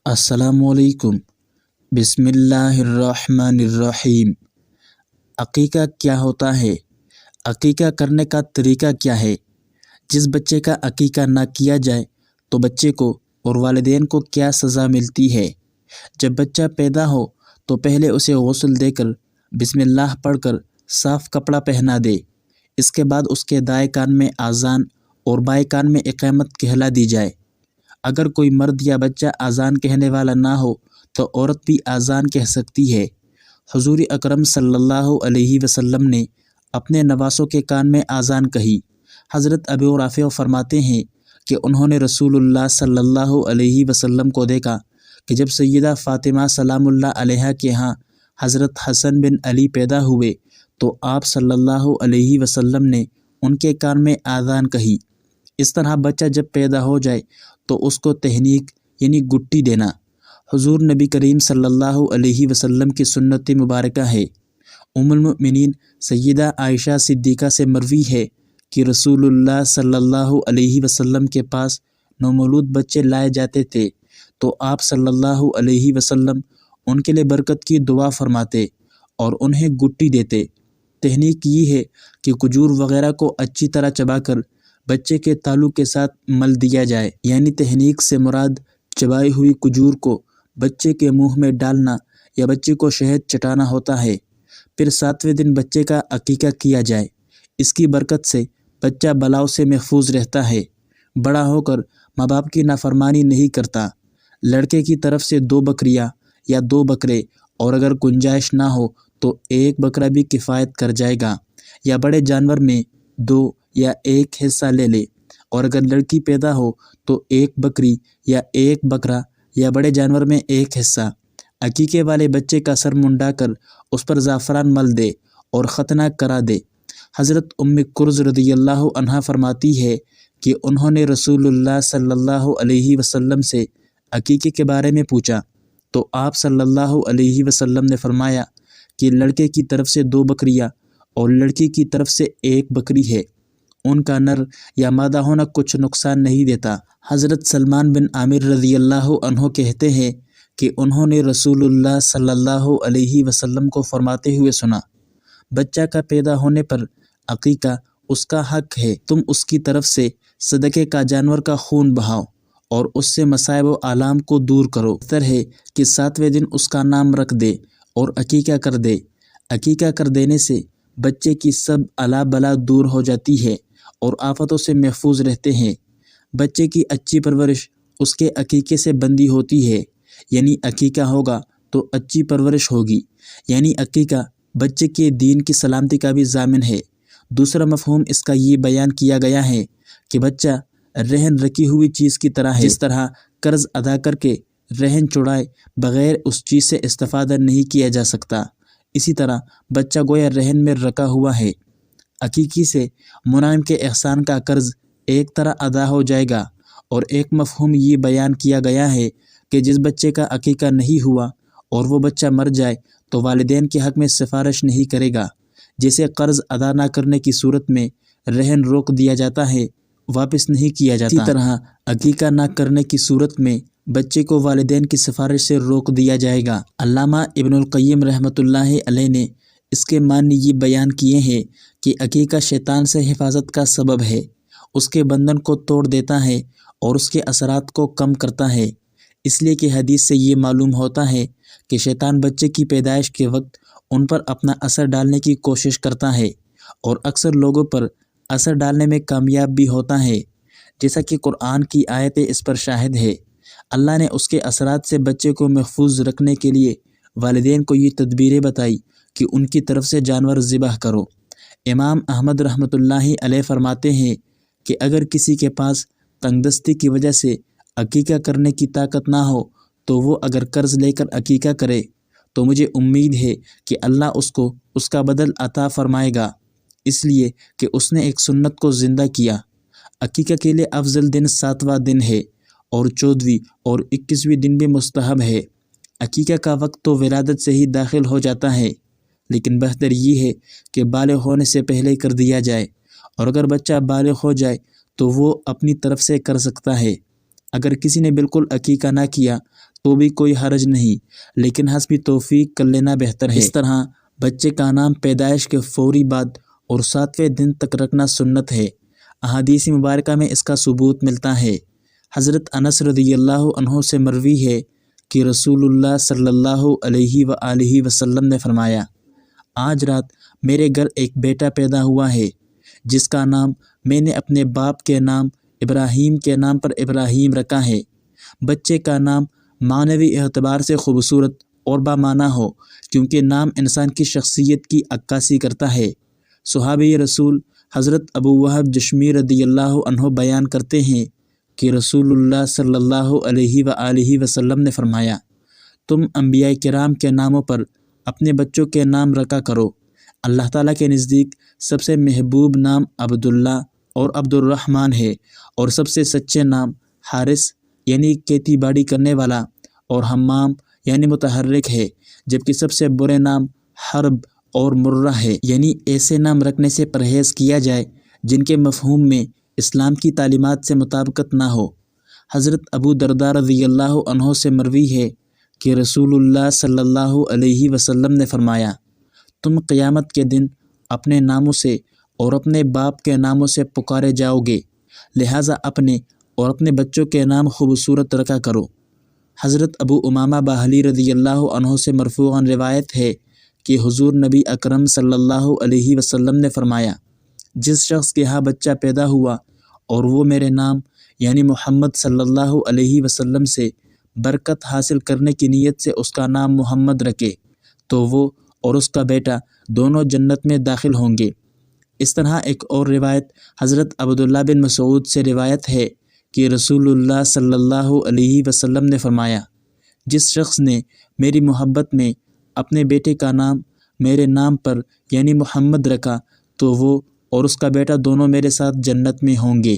السلام علیکم۔ بسم اللہ الرحمن الرحیم۔ عقیقہ کیا ہوتا ہے؟ عقیقہ کرنے کا طریقہ کیا ہے؟ جس بچے کا عقیقہ نہ کیا جائے تو بچے کو اور والدین کو کیا سزا ملتی ہے؟ جب بچہ پیدا ہو تو پہلے اسے غسل دے کر بسم اللہ پڑھ کر صاف کپڑا پہنا دے۔ اس کے بعد اس کے دائیں کان میں اذان اور بائیں کان میں اقامت کہلا دی جائے۔ اگر کوئی مرد یا بچہ اذان کہنے والا نہ ہو تو عورت بھی اذان کہہ سکتی ہے۔ حضور اکرم صلی اللہ علیہ وسلم نے اپنے نواسوں کے کان میں اذان کہی۔ حضرت ابو رافع فرماتے ہیں کہ انہوں نے رسول اللہ صلی اللہ علیہ وسلم کو دیکھا کہ جب سیدہ فاطمہ سلام اللہ علیہا کے ہاں حضرت حسن بن علی پیدا ہوئے تو آپ صلی اللہ علیہ وسلم نے ان کے کان میں اذان کہی۔ اس طرح بچہ جب پیدا ہو جائے تو اس کو تہنیک یعنی گٹی دینا حضور نبی کریم صلی اللہ علیہ وسلم کی سنت مبارکہ ہے۔ ام المؤمنین سیدہ عائشہ صدیقہ سے مروی ہے کہ رسول اللہ صلی اللہ علیہ وسلم کے پاس نومولود بچے لائے جاتے تھے تو آپ صلی اللہ علیہ وسلم ان کے لیے برکت کی دعا فرماتے اور انہیں گٹی دیتے۔ تہنیک یہ ہے کہ کھجور وغیرہ کو اچھی طرح چبا کر بچے کے تالو کے ساتھ مل دیا جائے، یعنی تہنیک سے مراد چبائی ہوئی کھجور کو بچے کے منہ میں ڈالنا یا بچے کو شہد چٹانا ہوتا ہے۔ پھر 7ویں دن بچے کا عقیقہ کیا جائے۔ اس کی برکت سے بچہ بلاؤ سے محفوظ رہتا ہے، بڑا ہو کر ماں باپ کی نافرمانی نہیں کرتا۔ لڑکے کی طرف سے 2 بکریاں یا 2 بکرے، اور اگر گنجائش نہ ہو تو 1 بکرا بھی کفایت کر جائے گا، یا بڑے جانور میں 2 یا 1 حصہ لے لے، اور اگر لڑکی پیدا ہو تو 1 بکری یا 1 بکرا یا بڑے جانور میں 1 حصہ۔ عقیقے والے بچے کا سر منڈا کر اس پر زعفران مل دے اور ختنہ کرا دے۔ حضرت ام کرز رضی اللہ عنہا فرماتی ہے کہ انہوں نے رسول اللہ صلی اللہ علیہ وسلم سے عقیقے کے بارے میں پوچھا تو آپ صلی اللہ علیہ وسلم نے فرمایا کہ لڑکے کی طرف سے 2 بکریاں اور لڑکی کی طرف سے 1 بکری ہے۔ ان کا نر یا مادہ ہونا کچھ نقصان نہیں دیتا۔ حضرت سلمان بن عامر رضی اللہ عنہ کہتے ہیں کہ انہوں نے رسول اللہ صلی اللہ علیہ وسلم کو فرماتے ہوئے سنا، بچہ کا پیدا ہونے پر عقیقہ اس کا حق ہے، تم اس کی طرف سے صدقے کا جانور کا خون بہاؤ اور اس سے مصائب و آلام کو دور کرو۔ بہتر ہے کہ 7ویں دن اس کا نام رکھ دے اور عقیقہ کر دے۔ عقیقہ کر دینے سے بچے کی سب الا بلا دور ہو جاتی ہے اور آفتوں سے محفوظ رہتے ہیں۔ بچے کی اچھی پرورش اس کے عقیقے سے بندی ہوتی ہے، یعنی عقیقہ ہوگا تو اچھی پرورش ہوگی، یعنی عقیقہ بچے کے دین کی سلامتی کا بھی ضامن ہے۔ دوسرا مفہوم اس کا یہ بیان کیا گیا ہے کہ بچہ رہن رکھی ہوئی چیز کی طرح ہے، جس طرح قرض ادا کر کے رہن چھڑائے بغیر اس چیز سے استفادہ نہیں کیا جا سکتا، اسی طرح بچہ گویا رہن میں رکھا ہوا ہے۔ عقیقی سے منعم کے احسان کا قرض ایک طرح ادا ہو جائے گا۔ اور ایک مفہوم یہ بیان کیا گیا ہے کہ جس بچے کا عقیقہ نہیں ہوا اور وہ بچہ مر جائے تو والدین کے حق میں سفارش نہیں کرے گا، جیسے قرض ادا نہ کرنے کی صورت میں رہن روک دیا جاتا ہے، واپس نہیں کیا جاتا، اسی طرح عقیقہ نہ کرنے کی صورت میں بچے کو والدین کی سفارش سے روک دیا جائے گا۔ علامہ ابن القیم رحمۃ اللہ علیہ نے اس کے معنی یہ بیان کیے ہیں کہ عقیقہ شیطان سے حفاظت کا سبب ہے، اس کے بندھن کو توڑ دیتا ہے اور اس کے اثرات کو کم کرتا ہے، اس لیے کہ حدیث سے یہ معلوم ہوتا ہے کہ شیطان بچے کی پیدائش کے وقت ان پر اپنا اثر ڈالنے کی کوشش کرتا ہے اور اکثر لوگوں پر اثر ڈالنے میں کامیاب بھی ہوتا ہے، جیسا کہ قرآن کی آیتیں اس پر شاہد ہے۔ اللہ نے اس کے اثرات سے بچے کو محفوظ رکھنے کے لیے والدین کو یہ تدبیریں بتائی کہ ان کی طرف سے جانور ذبح کرو۔ امام احمد رحمۃ اللہ علیہ فرماتے ہیں کہ اگر کسی کے پاس تنگ دستی کی وجہ سے عقیقہ کرنے کی طاقت نہ ہو تو وہ اگر قرض لے کر عقیقہ کرے تو مجھے امید ہے کہ اللہ اس کو اس کا بدل عطا فرمائے گا، اس لیے کہ اس نے ایک سنت کو زندہ کیا۔ عقیقہ کے لیے افضل دن 7واں دن ہے اور 14ویں اور 21ویں دن بھی مستحب ہے۔ عقیقہ کا وقت تو ولادت سے ہی داخل ہو جاتا ہے، لیکن بہتر یہ ہے کہ بالغ ہونے سے پہلے کر دیا جائے، اور اگر بچہ بالغ ہو جائے تو وہ اپنی طرف سے کر سکتا ہے۔ اگر کسی نے بالکل عقیقہ نہ کیا تو بھی کوئی حرج نہیں، لیکن حسب توفیق کر لینا بہتر ہے۔ اس طرح بچے کا نام پیدائش کے فوری بعد اور 7ویں دن تک رکھنا سنت ہے۔ احادیث مبارکہ میں اس کا ثبوت ملتا ہے۔ حضرت انس رضی اللہ عنہ سے مروی ہے کہ رسول اللہ صلی اللہ علیہ وآلہ وسلم نے فرمایا، آج رات میرے گھر ایک بیٹا پیدا ہوا ہے جس کا نام میں نے اپنے باپ کے نام ابراہیم کے نام پر ابراہیم رکھا ہے۔ بچے کا نام معنوی اعتبار سے خوبصورت اور بامعنی ہو، کیونکہ نام انسان کی شخصیت کی عکاسی کرتا ہے۔ صحابی رسول حضرت ابو وہب جشمی رضی اللہ عنہ بیان کرتے ہیں کہ رسول اللہ صلی اللہ علیہ وآلہ وسلم نے فرمایا، تم انبیاء کرام کے ناموں پر اپنے بچوں کے نام رکھا کرو۔ اللہ تعالیٰ کے نزدیک سب سے محبوب نام عبداللہ اور عبد الرحمن ہے، اور سب سے سچے نام حارث یعنی کھیتی باڑی کرنے والا اور حمام یعنی متحرک ہے، جبکہ سب سے برے نام حرب اور مرہ ہے، یعنی ایسے نام رکھنے سے پرہیز کیا جائے جن کے مفہوم میں اسلام کی تعلیمات سے مطابقت نہ ہو۔ حضرت ابو درداء رضی اللہ عنہ سے مروی ہے کہ رسول اللہ صلی اللہ علیہ وسلم نے فرمایا، تم قیامت کے دن اپنے ناموں سے اور اپنے باپ کے ناموں سے پکارے جاؤ گے، لہٰذا اپنے اور اپنے بچوں کے نام خوبصورت رکھا کرو۔ حضرت ابو امامہ باہلی رضی اللہ عنہ سے مرفوعاً روایت ہے کہ حضور نبی اکرم صلی اللہ علیہ وسلم نے فرمایا، جس شخص کے ہاں بچہ پیدا ہوا اور وہ میرے نام یعنی محمد صلی اللہ علیہ وسلم سے برکت حاصل کرنے کی نیت سے اس کا نام محمد رکھے تو وہ اور اس کا بیٹا دونوں جنت میں داخل ہوں گے۔ اس طرح ایک اور روایت حضرت عبداللہ بن مسعود سے روایت ہے کہ رسول اللہ صلی اللہ علیہ وسلم نے فرمایا، جس شخص نے میری محبت میں اپنے بیٹے کا نام میرے نام پر یعنی محمد رکھا تو وہ اور اس کا بیٹا دونوں میرے ساتھ جنت میں ہوں گے۔